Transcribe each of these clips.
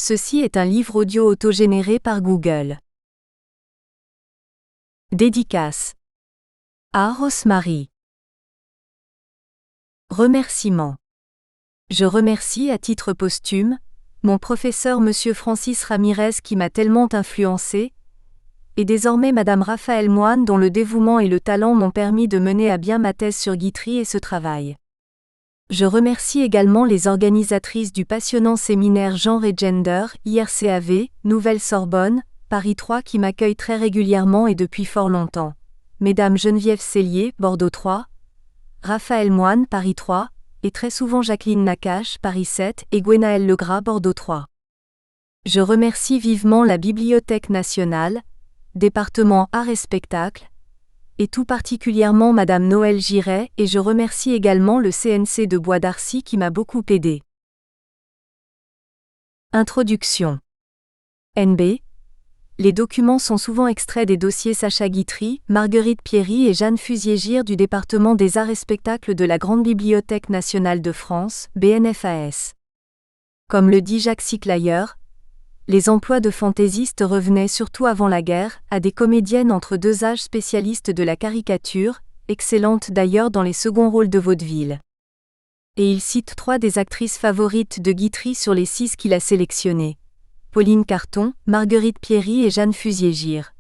Ceci est un livre audio autogénéré par Google. Dédicace à Rosemary. Remerciements. Je remercie à titre posthume mon professeur Monsieur Francis Ramirez qui m'a tellement influencé, et désormais Madame Raphaël Moine dont le dévouement et le talent m'ont permis de mener à bien ma thèse sur Guitry et ce travail. Je remercie également les organisatrices du passionnant séminaire Genre et Gender, IRCAV, Nouvelle-Sorbonne, Paris 3 qui m'accueillent très régulièrement et depuis fort longtemps. Mesdames Geneviève Cellier, Bordeaux 3, Raphaël Moine, Paris 3, et très souvent Jacqueline Nakache, Paris 7, et Gwenaëlle Legras, Bordeaux 3. Je remercie vivement la Bibliothèque nationale, département Arts et Spectacles, et tout particulièrement Madame Noëlle Giret, et je remercie également le CNC de Bois d'Arcy qui m'a beaucoup aidé. Introduction. NB. Les documents sont souvent extraits des dossiers Sacha Guitry, Marguerite Pierry et Jeanne Fusier-Gire du département des Arts et Spectacles de la Grande Bibliothèque nationale de France, BNFAS. Comme le dit Jacques Siclayer, les emplois de fantaisistes revenaient surtout avant la guerre, à des comédiennes entre deux âges spécialistes de la caricature, excellentes d'ailleurs dans les seconds rôles de vaudeville. Et il cite 3 des actrices favorites de Guitry sur les 6 qu'il a sélectionnées. Pauline Carton, Marguerite Pierry et Jeanne Fusier-Gire.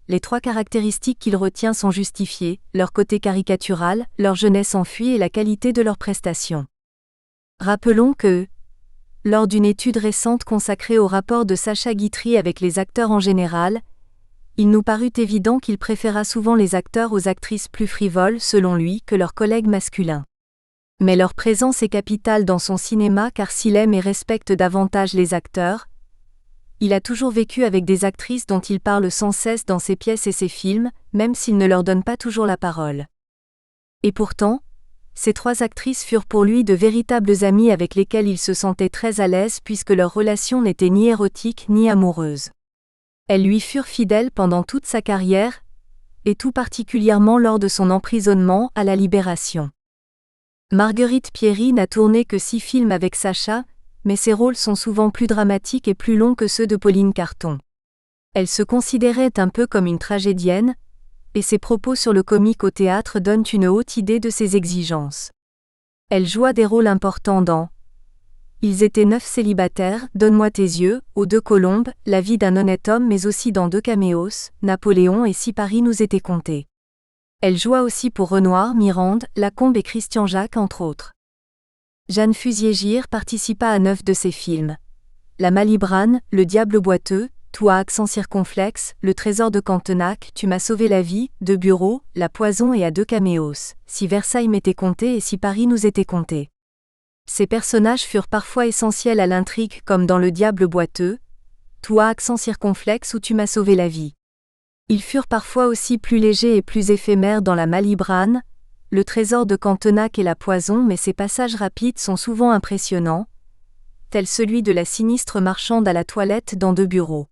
Les 3 caractéristiques qu'il retient sont justifiées, leur côté caricatural, leur jeunesse enfuie et la qualité de leurs prestations. Rappelons que, lors d'une étude récente consacrée au rapport de Sacha Guitry avec les acteurs en général, il nous parut évident qu'il préféra souvent les acteurs aux actrices plus frivoles selon lui que leurs collègues masculins. Mais leur présence est capitale dans son cinéma car s'il aime et respecte davantage les acteurs, il a toujours vécu avec des actrices dont il parle sans cesse dans ses pièces et ses films, même s'il ne leur donne pas toujours la parole. Et pourtant, ces 3 actrices furent pour lui de véritables amies avec lesquelles il se sentait très à l'aise puisque leur relation n'était ni érotique ni amoureuse. Elles lui furent fidèles pendant toute sa carrière, et tout particulièrement lors de son emprisonnement à la Libération. Marguerite Pierry n'a tourné que 6 films avec Sacha, mais ses rôles sont souvent plus dramatiques et plus longs que ceux de Pauline Carton. Elle se considérait un peu comme une tragédienne, et ses propos sur le comique au théâtre donnent une haute idée de ses exigences. Elle joua des rôles importants dans Ils étaient 9 célibataires, Donne-moi tes yeux, Aux 2 colombes, La vie d'un honnête homme mais aussi dans 2 caméos, Napoléon et Si Paris nous était compté. Elle joua aussi pour Renoir, Mirande, Lacombe et Christian Jacques entre autres. Jeanne Fusier-Gire participa à 9 de ses films. La Malibrane, Le diable boiteux, Tout à accent circonflexe, Le trésor de Cantenac, Tu m'as sauvé la vie, De Bureau, La poison et à 2 caméos, Si Versailles m'était compté et Si Paris nous était compté. Ces personnages furent parfois essentiels à l'intrigue comme dans Le diable boiteux, Tout à accent circonflexe ou Tu m'as sauvé la vie. Ils furent parfois aussi plus légers et plus éphémères dans La Malibrane, Le trésor de Cantenac et La poison mais ces passages rapides sont souvent impressionnants, tel celui de la sinistre marchande à la toilette dans De Bureau.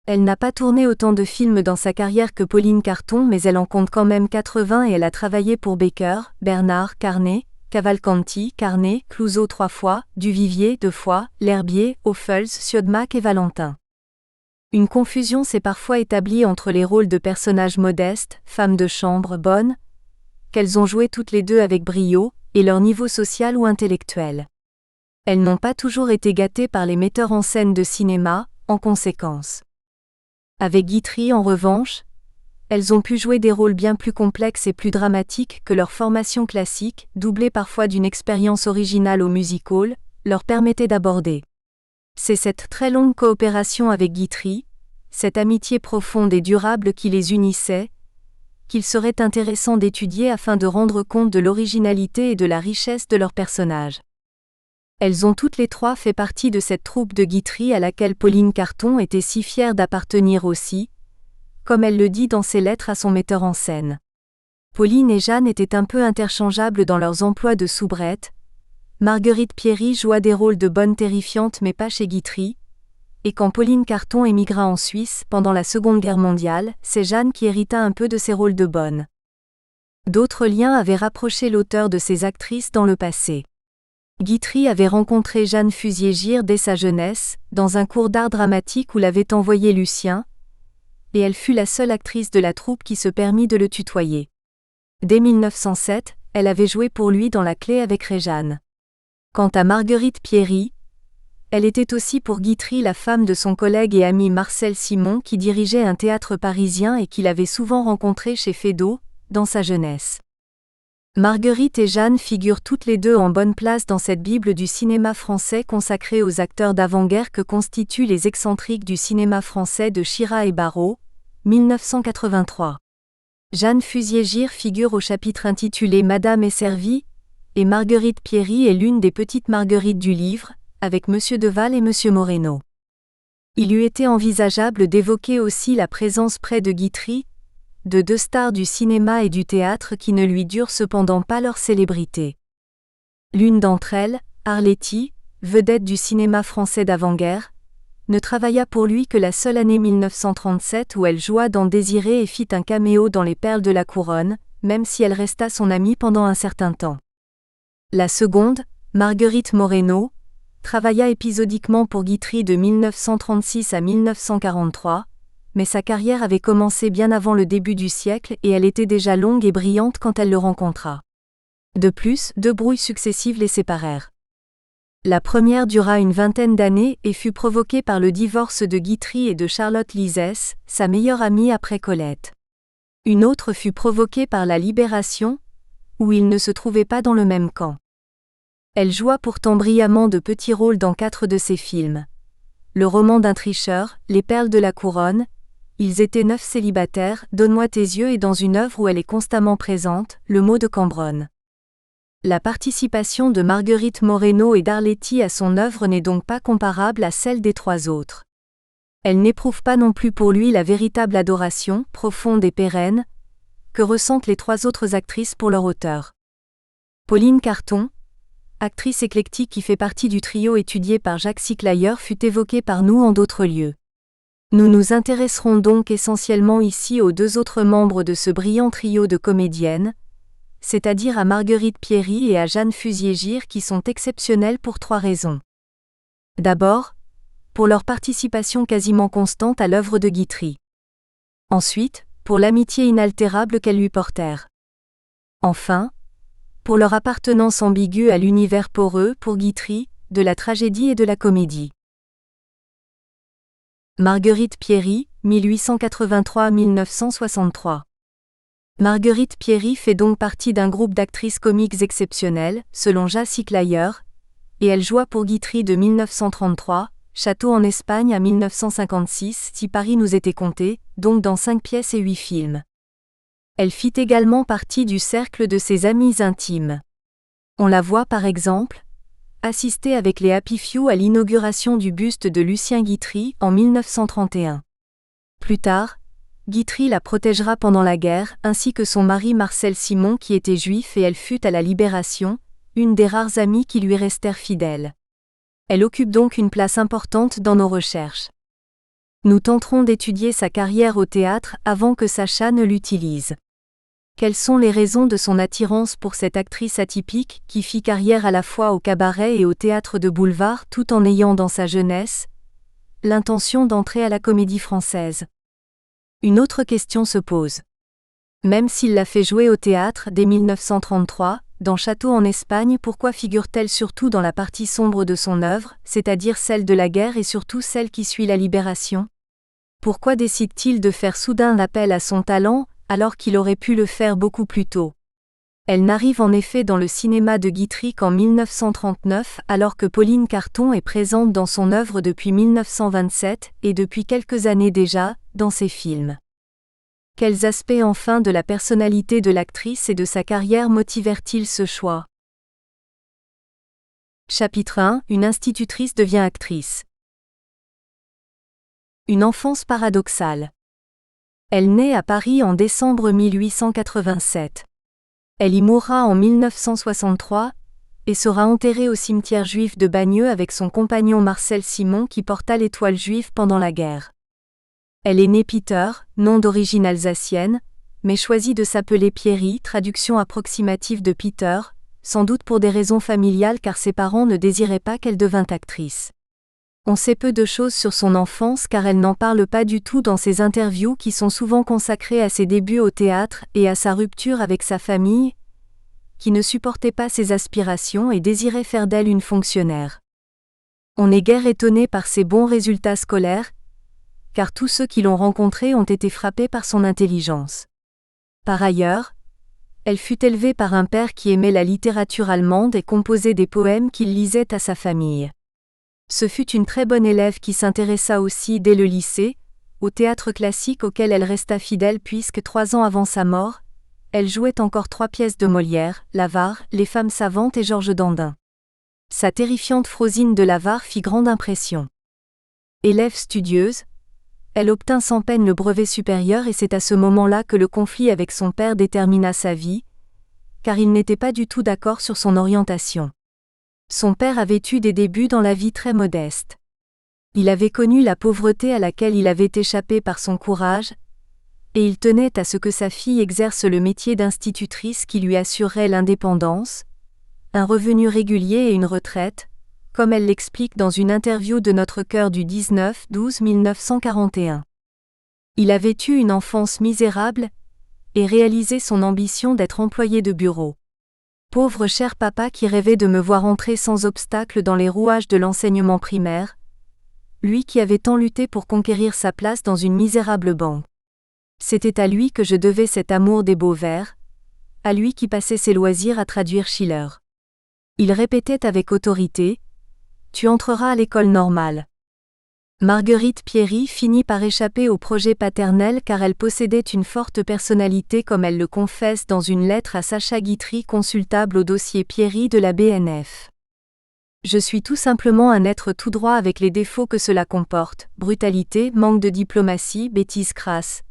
Elle n'a pas tourné autant de films dans sa carrière que Pauline Carton mais elle en compte quand même 80 et elle a travaillé pour Baker, Bernard, Carnet, Cavalcanti, Carnet, Clouzot 3 fois, Duvivier 2 fois, L'Herbier, Ophuls, Siodmak et Valentin. Une confusion s'est parfois établie entre les rôles de personnages modestes, femmes de chambre bonnes, qu'elles ont joué toutes les 2 avec brio, et leur niveau social ou intellectuel. Elles n'ont pas toujours été gâtées par les metteurs en scène de cinéma, en conséquence. Avec Guitry, en revanche, elles ont pu jouer des rôles bien plus complexes et plus dramatiques que leur formation classique, doublée parfois d'une expérience originale au music-hall, leur permettait d'aborder. C'est cette très longue coopération avec Guitry, cette amitié profonde et durable qui les unissait, qu'il serait intéressant d'étudier afin de rendre compte de l'originalité et de la richesse de leurs personnages. Elles ont toutes les 3 fait partie de cette troupe de Guitry à laquelle Pauline Carton était si fière d'appartenir aussi, comme elle le dit dans ses lettres à son metteur en scène. Pauline et Jeanne étaient un peu interchangeables dans leurs emplois de soubrette. Marguerite Pierry joua des rôles de bonne terrifiante mais pas chez Guitry, et quand Pauline Carton émigra en Suisse pendant la Seconde Guerre mondiale, c'est Jeanne qui hérita un peu de ses rôles de bonne. D'autres liens avaient rapproché l'auteur de ces actrices dans le passé. Guitry avait rencontré Jeanne Fuslier-Gire dès sa jeunesse, dans un cours d'art dramatique où l'avait envoyé Lucien, et elle fut la seule actrice de la troupe qui se permit de le tutoyer. Dès 1907, elle avait joué pour lui dans La Clé avec Réjeanne. Quant à Marguerite Pierry, elle était aussi pour Guitry la femme de son collègue et ami Marcel Simon qui dirigeait un théâtre parisien et qu'il avait souvent rencontré chez Feydeau, dans sa jeunesse. Marguerite et Jeanne figurent toutes les deux en bonne place dans cette Bible du cinéma français consacrée aux acteurs d'avant-guerre que constituent les excentriques du cinéma français de Chirat et Barrault, 1983. Jeanne Fuslier-Gire figure au chapitre intitulé Madame est servie, et Marguerite Pierry est l'une des petites Marguerites du livre, avec Monsieur Deval et Monsieur Moreno. Il eût été envisageable d'évoquer aussi la présence près de Guitry, de deux stars du cinéma et du théâtre qui ne lui durent cependant pas leur célébrité. L'une d'entre elles, Arletty, vedette du cinéma français d'avant-guerre, ne travailla pour lui que la seule année 1937 où elle joua dans Désiré et fit un caméo dans Les Perles de la Couronne, même si elle resta son amie pendant un certain temps. La seconde, Marguerite Moreno, travailla épisodiquement pour Guitry de 1936 à 1943, mais sa carrière avait commencé bien avant le début du siècle et elle était déjà longue et brillante quand elle le rencontra. De plus, deux brouilles successives les séparèrent. La première dura une vingtaine d'années et fut provoquée par le divorce de Guitry et de Charlotte Lizès, sa meilleure amie après Colette. Une autre fut provoquée par la Libération, où ils ne se trouvaient pas dans le même camp. Elle joua pourtant brillamment de petits rôles dans 4 de ses films. Le roman d'un tricheur, Les Perles de la Couronne, Ils étaient 9 célibataires, Donne-moi tes yeux et dans une œuvre où elle est constamment présente, Le mot de Cambronne. La participation de Marguerite Moreno et d'Arletty à son œuvre n'est donc pas comparable à celle des 3 autres. Elle n'éprouve pas non plus pour lui la véritable adoration, profonde et pérenne, que ressentent les 3 autres actrices pour leur auteur. Pauline Carton, actrice éclectique qui fait partie du trio étudié par Jacques Siclayer, fut évoquée par nous en d'autres lieux. Nous nous intéresserons donc essentiellement ici aux 2 autres membres de ce brillant trio de comédiennes, c'est-à-dire à Marguerite Pierry et à Jeanne Fuslier-Gire qui sont exceptionnelles pour 3 raisons. D'abord, pour leur participation quasiment constante à l'œuvre de Guitry. Ensuite, pour l'amitié inaltérable qu'elles lui portèrent. Enfin, pour leur appartenance ambiguë à l'univers poreux, pour Guitry, de la tragédie et de la comédie. Marguerite Pierry, 1883-1963. Marguerite Pierry fait donc partie d'un groupe d'actrices comiques exceptionnelles, selon Jacques Siclayer, et elle joua pour Guitry de 1933, Château en Espagne à 1956, Si Paris nous était compté, donc dans 5 pièces et 8 films. Elle fit également partie du cercle de ses amis intimes. On la voit par exemple assister avec les Happy Few à l'inauguration du buste de Lucien Guitry en 1931. Plus tard, Guitry la protégera pendant la guerre, ainsi que son mari Marcel Simon qui était juif et elle fut à la Libération, une des rares amies qui lui restèrent fidèles. Elle occupe donc une place importante dans nos recherches. Nous tenterons d'étudier sa carrière au théâtre avant que Sacha ne l'utilise. Quelles sont les raisons de son attirance pour cette actrice atypique qui fit carrière à la fois au cabaret et au théâtre de boulevard tout en ayant dans sa jeunesse l'intention d'entrer à la Comédie Française? Une autre question se pose. Même s'il l'a fait jouer au théâtre dès 1933, dans Château en Espagne, pourquoi figure-t-elle surtout dans la partie sombre de son œuvre, c'est-à-dire celle de la guerre et surtout celle qui suit la Libération? Pourquoi décide-t-il de faire soudain appel à son talent, alors qu'il aurait pu le faire beaucoup plus tôt? Elle n'arrive en effet dans le cinéma de Guitry qu'en 1939, alors que Pauline Carton est présente dans son œuvre depuis 1927 et depuis quelques années déjà, dans ses films. Quels aspects enfin de la personnalité de l'actrice et de sa carrière motivèrent-ils ce choix? Chapitre 1. Une institutrice devient actrice. Une enfance paradoxale. Elle naît à Paris en décembre 1887. Elle y mourra en 1963 et sera enterrée au cimetière juif de Bagneux avec son compagnon Marcel Simon qui porta l'étoile juive pendant la guerre. Elle est née Peter, nom d'origine alsacienne, mais choisit de s'appeler Pierry, traduction approximative de Peter, sans doute pour des raisons familiales car ses parents ne désiraient pas qu'elle devînt actrice. On sait peu de choses sur son enfance car elle n'en parle pas du tout dans ses interviews qui sont souvent consacrées à ses débuts au théâtre et à sa rupture avec sa famille, qui ne supportait pas ses aspirations et désirait faire d'elle une fonctionnaire. On n'est guère étonné par ses bons résultats scolaires, car tous ceux qui l'ont rencontrée ont été frappés par son intelligence. Par ailleurs, elle fut élevée par un père qui aimait la littérature allemande et composait des poèmes qu'il lisait à sa famille. Ce fut une très bonne élève qui s'intéressa aussi dès le lycée, au théâtre classique auquel elle resta fidèle puisque 3 ans avant sa mort, elle jouait encore 3 pièces de Molière, l'Avare, Les femmes savantes et Georges Dandin. Sa terrifiante Frosine de l'Avare fit grande impression. Élève studieuse, elle obtint sans peine le brevet supérieur et c'est à ce moment-là que le conflit avec son père détermina sa vie, car il n'était pas du tout d'accord sur son orientation. Son père avait eu des débuts dans la vie très modeste. Il avait connu la pauvreté à laquelle il avait échappé par son courage, et il tenait à ce que sa fille exerce le métier d'institutrice qui lui assurerait l'indépendance, un revenu régulier et une retraite, comme elle l'explique dans une interview de Notre Cœur du 19/12/1941. Il avait eu une enfance misérable et réalisé son ambition d'être employé de bureau. Pauvre cher papa qui rêvait de me voir entrer sans obstacle dans les rouages de l'enseignement primaire, lui qui avait tant lutté pour conquérir sa place dans une misérable banque. C'était à lui que je devais cet amour des beaux vers, à lui qui passait ses loisirs à traduire Schiller. Il répétait avec autorité : « Tu entreras à l'école normale. » Marguerite Pierry finit par échapper au projet paternel car elle possédait une forte personnalité comme elle le confesse dans une lettre à Sacha Guitry consultable au dossier Pierry de la BNF. Je suis tout simplement un être tout droit avec les défauts que cela comporte, brutalité, manque de diplomatie, bêtise crasse.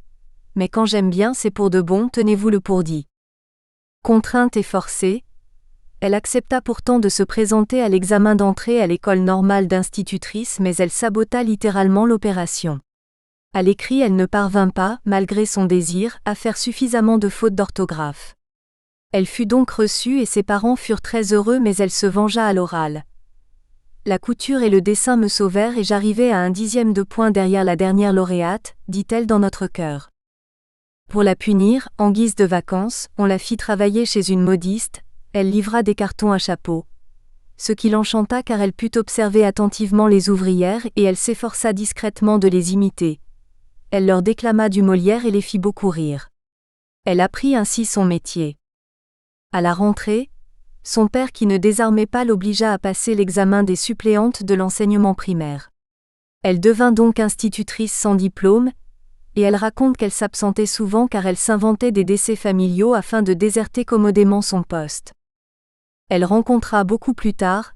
Mais quand j'aime bien c'est pour de bon, tenez-vous-le pour dit. Contrainte et forcée, elle accepta pourtant de se présenter à l'examen d'entrée à l'école normale d'institutrice mais elle sabota littéralement l'opération. À l'écrit elle ne parvint pas, malgré son désir, à faire suffisamment de fautes d'orthographe. Elle fut donc reçue et ses parents furent très heureux mais elle se vengea à l'oral. La couture et le dessin me sauvèrent et j'arrivai à 1/10 de point derrière la dernière lauréate, dit-elle dans Notre Cœur. Pour la punir, en guise de vacances, on la fit travailler chez une modiste, elle livra des cartons à chapeau. Ce qui l'enchanta car elle put observer attentivement les ouvrières et elle s'efforça discrètement de les imiter. Elle leur déclama du Molière et les fit beaucoup rire. Elle apprit ainsi son métier. À la rentrée, son père qui ne désarmait pas l'obligea à passer l'examen des suppléantes de l'enseignement primaire. Elle devint donc institutrice sans diplôme, et elle raconte qu'elle s'absentait souvent car elle s'inventait des décès familiaux afin de déserter commodément son poste. Elle rencontra beaucoup plus tard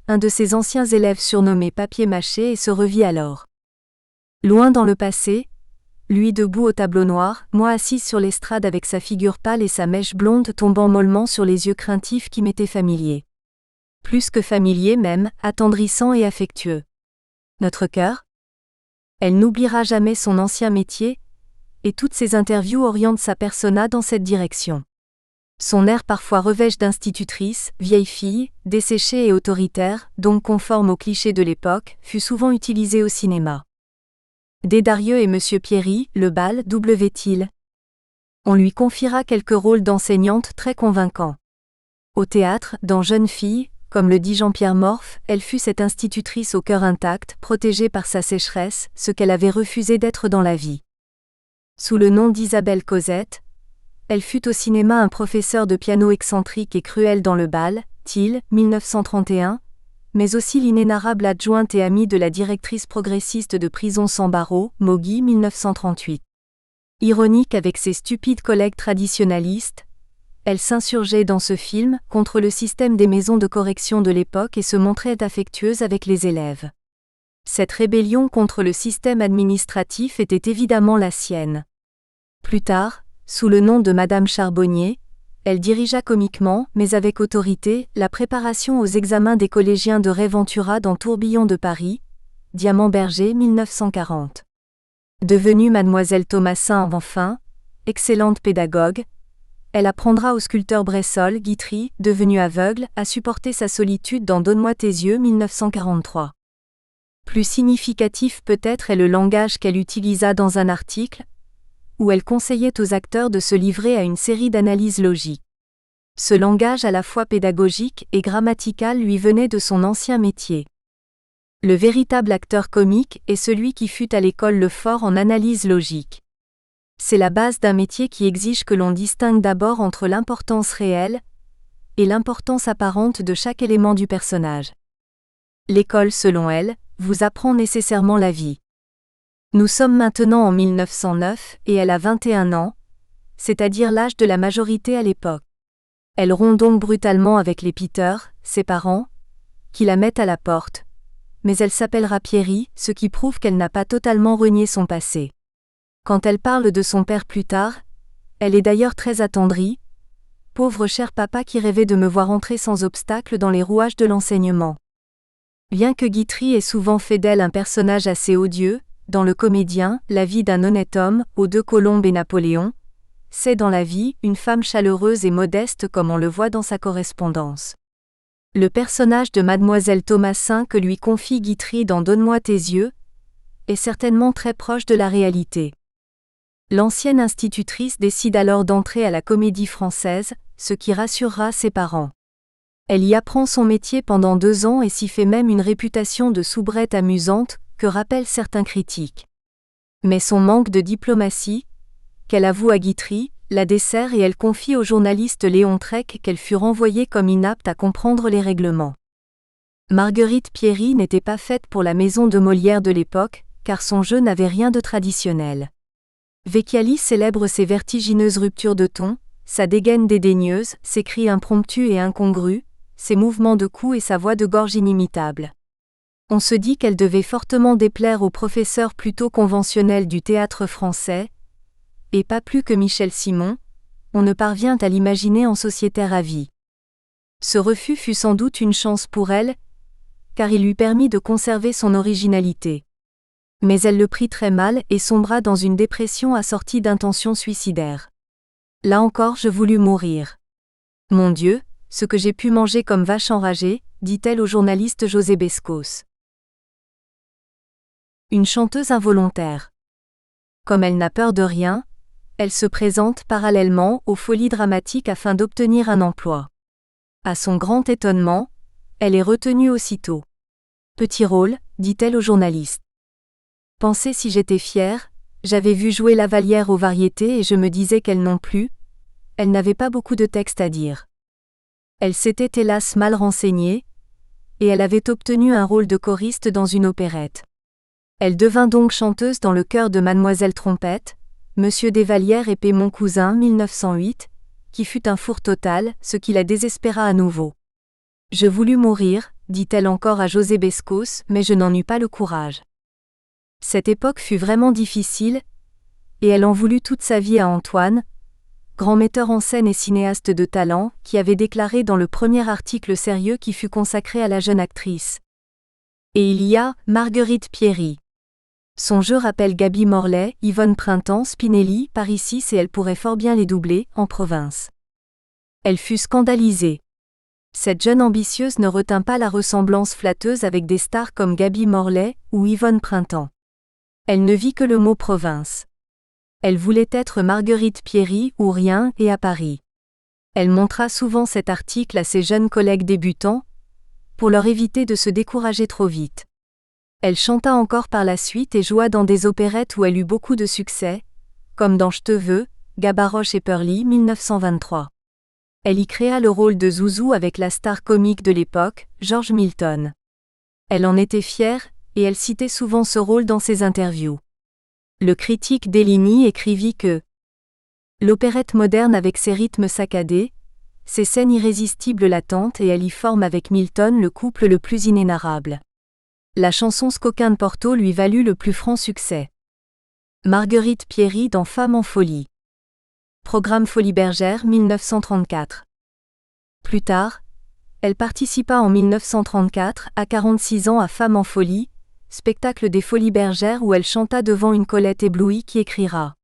un de ses anciens élèves surnommé Papier Mâché et se revit alors. Loin dans le passé, lui debout au tableau noir, moi assise sur l'estrade avec sa figure pâle et sa mèche blonde tombant mollement sur les yeux craintifs qui m'étaient familiers. Plus que familiers même, attendrissants et affectueux. Notre cœur ? Elle n'oubliera jamais son ancien métier, et toutes ses interviews orientent sa persona dans cette direction. Son air parfois revêche d'institutrice, vieille fille, desséchée et autoritaire, donc conforme aux clichés de l'époque, fut souvent utilisé au cinéma. Dédarieux et Monsieur Pierry, le bal, W-t-il ? On lui confiera quelques rôles d'enseignante très convaincants. Au théâtre, dans Jeune fille, comme le dit Jean-Pierre Morph, elle fut cette institutrice au cœur intact, protégée par sa sécheresse, ce qu'elle avait refusé d'être dans la vie. Sous le nom d'Isabelle Cosette, elle fut au cinéma un professeur de piano excentrique et cruel dans Le bal, Till, 1931, mais aussi l'inénarrable adjointe et amie de la directrice progressiste de prison sans barreaux, Moggy, 1938. Ironique avec ses stupides collègues traditionalistes, elle s'insurgeait dans ce film contre le système des maisons de correction de l'époque et se montrait affectueuse avec les élèves. Cette rébellion contre le système administratif était évidemment la sienne. Plus tard, sous le nom de Madame Charbonnier, elle dirigea comiquement, mais avec autorité, la préparation aux examens des collégiens de Ray Ventura dans Tourbillon de Paris, Diamant Berger 1940. Devenue Mademoiselle Thomasin enfin, excellente pédagogue, Elle apprendra au sculpteur Bressol, Guitry, devenu aveugle, à supporter sa solitude dans Donne-moi tes yeux 1943. Plus significatif peut-être est le langage qu'elle utilisa dans un article, où elle conseillait aux acteurs de se livrer à une série d'analyses logiques. Ce langage à la fois pédagogique et grammatical lui venait de son ancien métier. Le véritable acteur comique est celui qui fut à l'école le fort en analyse logique. C'est la base d'un métier qui exige que l'on distingue d'abord entre l'importance réelle et l'importance apparente de chaque élément du personnage. L'école, selon elle, vous apprend nécessairement la vie. Nous sommes maintenant en 1909 et elle a 21 ans, c'est-à-dire l'âge de la majorité à l'époque. Elle rompt donc brutalement avec les Peter, ses parents, qui la mettent à la porte, mais elle s'appellera Pierry, ce qui prouve qu'elle n'a pas totalement renié son passé. Quand elle parle de son père plus tard, elle est d'ailleurs très attendrie. « Pauvre cher papa qui rêvait de me voir entrer sans obstacle dans les rouages de l'enseignement. » Bien que Guitry ait souvent fait d'elle un personnage assez odieux, dans Le Comédien, la vie d'un honnête homme, aux deux Colombes et Napoléon, c'est dans la vie une femme chaleureuse et modeste comme on le voit dans sa correspondance. Le personnage de Mademoiselle Thomasin que lui confie Guitry dans Donne-moi tes yeux est certainement très proche de la réalité. L'ancienne institutrice décide alors d'entrer à la Comédie Française, ce qui rassurera ses parents. Elle y apprend son métier pendant 2 ans et s'y fait même une réputation de soubrette amusante, que rappellent certains critiques. Mais son manque de diplomatie, qu'elle avoue à Guitry, la dessert et elle confie au journaliste Léon Trec qu'elle fut renvoyée comme inapte à comprendre les règlements. Marguerite Pierry n'était pas faite pour la maison de Molière de l'époque, car son jeu n'avait rien de traditionnel. Vecchiali célèbre ses vertigineuses ruptures de ton, sa dégaine dédaigneuse, ses cris impromptus et incongrus, ses mouvements de cou et sa voix de gorge inimitable. On se dit qu'elle devait fortement déplaire aux professeurs plutôt conventionnels du théâtre français, et pas plus que Michel Simon, on ne parvient à l'imaginer en sociétaire à vie. Ce refus fut sans doute une chance pour elle, car il lui permit de conserver son originalité. Mais elle le prit très mal et sombra dans une dépression assortie d'intentions suicidaires. Là encore je voulus mourir. Mon Dieu, ce que j'ai pu manger comme vache enragée, dit-elle au journaliste José Bescos. Une chanteuse involontaire. Comme elle n'a peur de rien, elle se présente parallèlement aux folies dramatiques afin d'obtenir un emploi. À son grand étonnement, elle est retenue aussitôt. Petit rôle, dit-elle au journaliste. Pensez si j'étais fière, j'avais vu jouer Lavallière aux Variétés et je me disais qu'elle non plus, elle n'avait pas beaucoup de texte à dire. Elle s'était hélas mal renseignée, et elle avait obtenu un rôle de choriste dans une opérette. Elle devint donc chanteuse dans le chœur de Mademoiselle Trompette, Monsieur Desvallières et Mon cousin 1908, qui fut un four total, ce qui la désespéra à nouveau. Je voulus mourir, dit-elle encore à José Bescos, mais je n'en eus pas le courage. Cette époque fut vraiment difficile, et elle en voulut toute sa vie à Antoine, grand metteur en scène et cinéaste de talent, qui avait déclaré dans le premier article sérieux qui fut consacré à la jeune actrice. Et il y a Marguerite Pierry. Son jeu rappelle Gaby Morlet, Yvonne Printemps, Spinelli, Parisis et elle pourrait fort bien les doubler, en province. Elle fut scandalisée. Cette jeune ambitieuse ne retint pas la ressemblance flatteuse avec des stars comme Gaby Morlet ou Yvonne Printemps. Elle ne vit que le mot province. Elle voulait être Marguerite Pierry ou rien et à Paris. Elle montra souvent cet article à ses jeunes collègues débutants, pour leur éviter de se décourager trop vite. Elle chanta encore par la suite et joua dans des opérettes où elle eut beaucoup de succès, comme dans Je te veux, Gabaroche et Purlie 1923. Elle y créa le rôle de Zouzou avec la star comique de l'époque, George Milton. Elle en était fière, et elle citait souvent ce rôle dans ses interviews. Le critique Deligny écrivit que l'opérette moderne avec ses rythmes saccadés, ses scènes irrésistibles l'attendent et elle y forme avec Milton le couple le plus inénarrable. La chanson Scoquin de Porto lui valut le plus franc succès. Marguerite Pierry dans Femme en folie. Programme Folies Bergère 1934. Plus tard, elle participa en 1934 à 46 ans à Femme en folie, spectacle des Folies Bergères où elle chanta devant une Colette éblouie qui écrira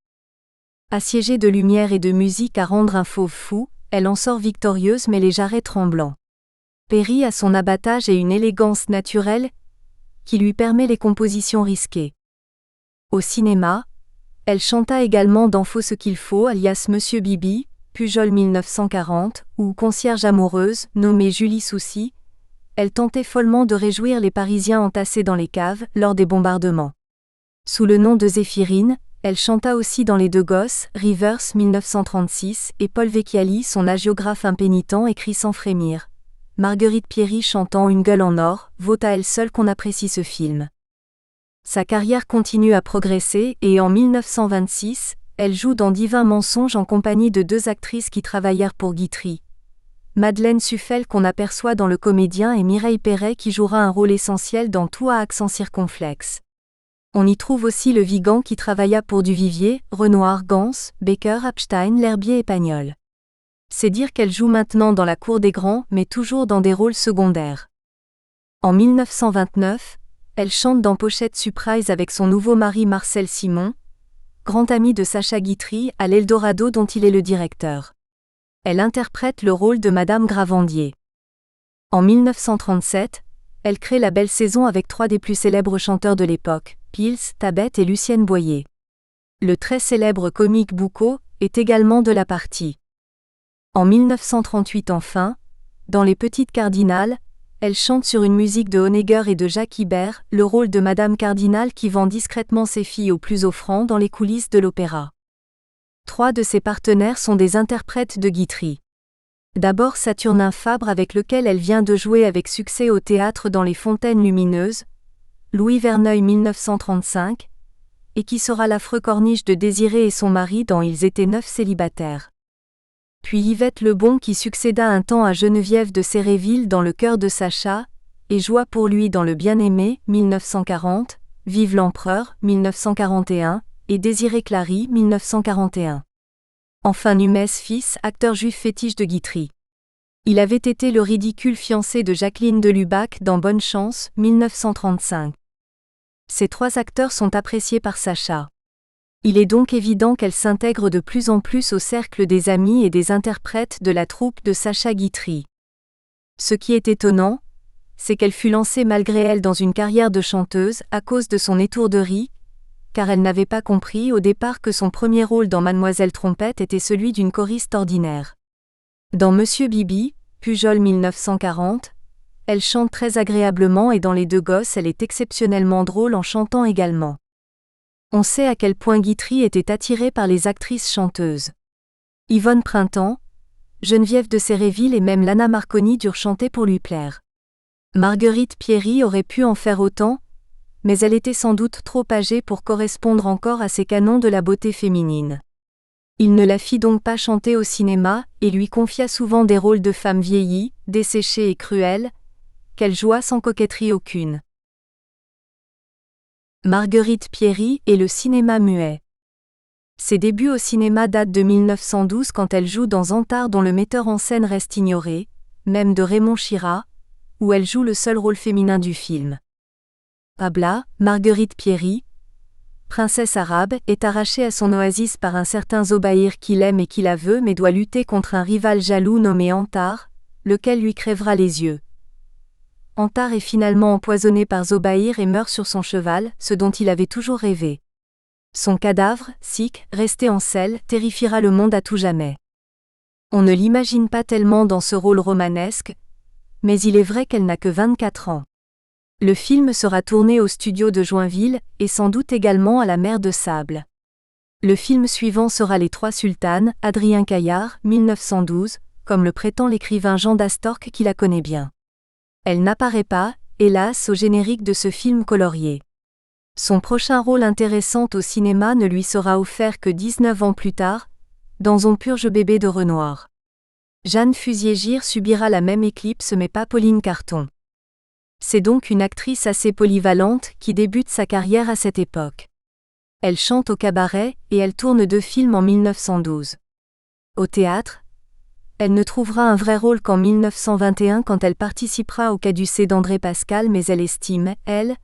Assiégée de lumière et de musique à rendre un fauve fou, elle en sort victorieuse mais les jarrets tremblants. Perry a son abattage et une élégance naturelle qui lui permet les compositions risquées. Au cinéma, elle chanta également dans Faut ce qu'il faut alias Monsieur Bibi, Pujol 1940, ou Concierge amoureuse, nommée Julie Soucy. Elle tentait follement de réjouir les Parisiens entassés dans les caves lors des bombardements. Sous le nom de Zéphirine, elle chanta aussi dans Les Deux Gosses, Rivers 1936, et Paul Vecchiali, son hagiographe impénitent, écrit sans frémir. Marguerite Pierry chantant Une gueule en or, vaut à elle seule qu'on apprécie ce film. Sa carrière continue à progresser et en 1926, elle joue dans Divin mensonge en compagnie de 2 actrices qui travaillèrent pour Guitry. Madeleine Suffel qu'on aperçoit dans Le Comédien et Mireille Perret qui jouera un rôle essentiel dans Tout à accent circonflexe. On y trouve aussi le Vigan qui travailla pour Duvivier, Renoir, Gans, Baker, Epstein, L'Herbier et Pagnol. C'est dire qu'elle joue maintenant dans la cour des grands mais toujours dans des rôles secondaires. En 1929, elle chante dans Pochette Surprise avec son nouveau mari Marcel Simon, grand ami de Sacha Guitry à l'Eldorado dont il est le directeur. Elle interprète le rôle de Madame Gravandier. En 1937, elle crée La Belle Saison avec 3 des plus célèbres chanteurs de l'époque, Pils, Tabet et Lucienne Boyer. Le très célèbre comique Boucot est également de la partie. En 1938 enfin, dans Les Petites Cardinales, elle chante sur une musique de Honegger et de Jacques Ibert, le rôle de Madame Cardinal qui vend discrètement ses filles aux plus offrants dans les coulisses de l'opéra. 3 de ses partenaires sont des interprètes de Guitry. D'abord Saturnin Fabre avec lequel elle vient de jouer avec succès au théâtre dans Les Fontaines Lumineuses, Louis Verneuil 1935, et qui sera l'affreux corniche de Désiré et son mari dans Ils étaient 9 célibataires. Puis Yvette Lebon qui succéda un temps à Geneviève de Séréville dans Le cœur de Sacha, et joua pour lui dans Le Bien-aimé 1940, Vive l'Empereur 1941, et Désiré Clary 1941. Enfin Numès fils, acteur juif fétiche de Guitry. Il avait été le ridicule fiancé de Jacqueline de Lubac dans Bonne chance 1935. Ces 3 acteurs sont appréciés par Sacha. Il est donc évident qu'elle s'intègre de plus en plus au cercle des amis et des interprètes de la troupe de Sacha Guitry. Ce qui est étonnant, c'est qu'elle fut lancée malgré elle dans une carrière de chanteuse à cause de son étourderie, car elle n'avait pas compris au départ que son premier rôle dans Mademoiselle Trompette était celui d'une choriste ordinaire. Dans Monsieur Bibi, Pujol 1940, elle chante très agréablement et dans Les Deux Gosses elle est exceptionnellement drôle en chantant également. On sait à quel point Guitry était attirée par les actrices chanteuses. Yvonne Printemps, Geneviève de Séréville et même Lana Marconi durent chanter pour lui plaire. Marguerite Pierry aurait pu en faire autant, mais elle était sans doute trop âgée pour correspondre encore à ces canons de la beauté féminine. Il ne la fit donc pas chanter au cinéma et lui confia souvent des rôles de femmes vieillies, desséchées et cruelles, qu'elle joua sans coquetterie aucune. Marguerite Pierry et le cinéma muet. Ses débuts au cinéma datent de 1912 quand elle joue dans Antar dont le metteur en scène reste ignoré, même de Raymond Chirat, où elle joue le seul rôle féminin du film. Pabla, Marguerite Pierry, princesse arabe, est arrachée à son oasis par un certain Zobaïr qui l'aime et qui la veut mais doit lutter contre un rival jaloux nommé Antar, lequel lui crèvera les yeux. Antar est finalement empoisonné par Zobaïr et meurt sur son cheval, ce dont il avait toujours rêvé. Son cadavre, Sikh, resté en selle, terrifiera le monde à tout jamais. On ne l'imagine pas tellement dans ce rôle romanesque, mais il est vrai qu'elle n'a que 24 ans. Le film sera tourné au studio de Joinville, et sans doute également à la mer de Sable. Le film suivant sera Les Trois Sultanes, Adrien Caillard, 1912, comme le prétend l'écrivain Jean d'Astorque qui la connaît bien. Elle n'apparaît pas, hélas, au générique de ce film colorié. Son prochain rôle intéressant au cinéma ne lui sera offert que 19 ans plus tard, dans On purge bébé de Renoir. Jeanne Fusier-Gire subira la même éclipse mais pas Pauline Carton. C'est donc une actrice assez polyvalente qui débute sa carrière à cette époque. Elle chante au cabaret et elle tourne 2 films en 1912. Au théâtre, elle ne trouvera un vrai rôle qu'en 1921 quand elle participera au Caducée d'André Pascal mais elle estime, elle,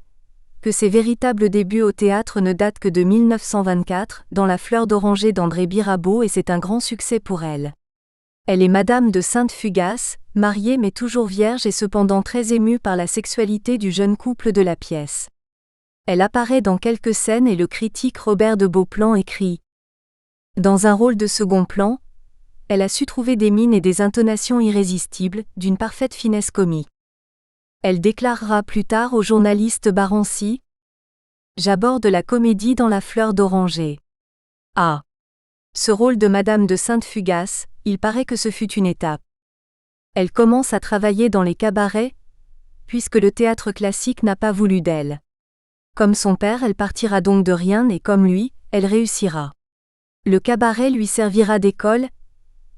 que ses véritables débuts au théâtre ne datent que de 1924, dans La Fleur d'Oranger d'André Mirabeau, et c'est un grand succès pour elle. Elle est Madame de Sainte-Fugace, mariée mais toujours vierge et cependant très émue par la sexualité du jeune couple de la pièce. Elle apparaît dans quelques scènes et le critique Robert de Beauplan écrit: dans un rôle de second plan, elle a su trouver des mines et des intonations irrésistibles, d'une parfaite finesse comique. Elle déclarera plus tard au journaliste Barancy: j'aborde la comédie dans La Fleur d'Oranger. Ah! Ce rôle de Madame de Sainte-Fugace, il paraît que ce fut une étape. Elle commence à travailler dans les cabarets, puisque le théâtre classique n'a pas voulu d'elle. Comme son père, elle partira donc de rien et comme lui, elle réussira. Le cabaret lui servira d'école,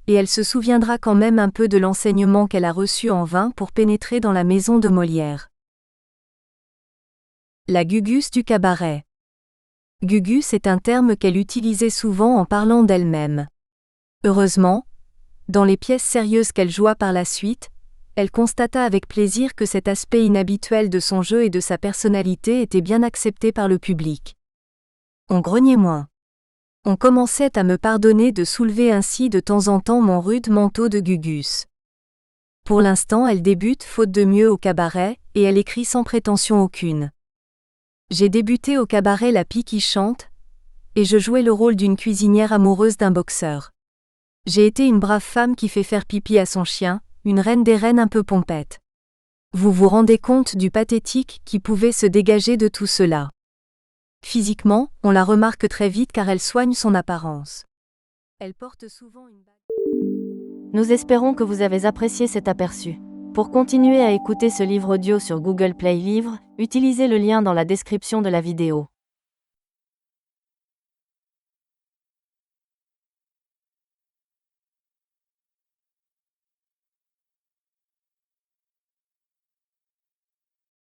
et elle se souviendra quand même un peu de l'enseignement qu'elle a reçu en vain pour pénétrer dans la maison de Molière. La Gugus du cabaret. Gugus est un terme qu'elle utilisait souvent en parlant d'elle-même. Heureusement, dans les pièces sérieuses qu'elle joua par la suite, elle constata avec plaisir que cet aspect inhabituel de son jeu et de sa personnalité était bien accepté par le public. On grognait moins. On commençait à me pardonner de soulever ainsi de temps en temps mon rude manteau de Gugus. Pour l'instant, elle débute faute de mieux au cabaret, et elle écrit sans prétention aucune. J'ai débuté au cabaret La Pie qui chante, et je jouais le rôle d'une cuisinière amoureuse d'un boxeur. J'ai été une brave femme qui fait faire pipi à son chien, une reine des reines un peu pompette. Vous vous rendez compte du pathétique qui pouvait se dégager de tout cela. Physiquement, on la remarque très vite car elle soigne son apparence. Elle porte souvent une bague. Nous espérons que vous avez apprécié cet aperçu. Pour continuer à écouter ce livre audio sur Google Play Livres, utilisez le lien dans la description de la vidéo.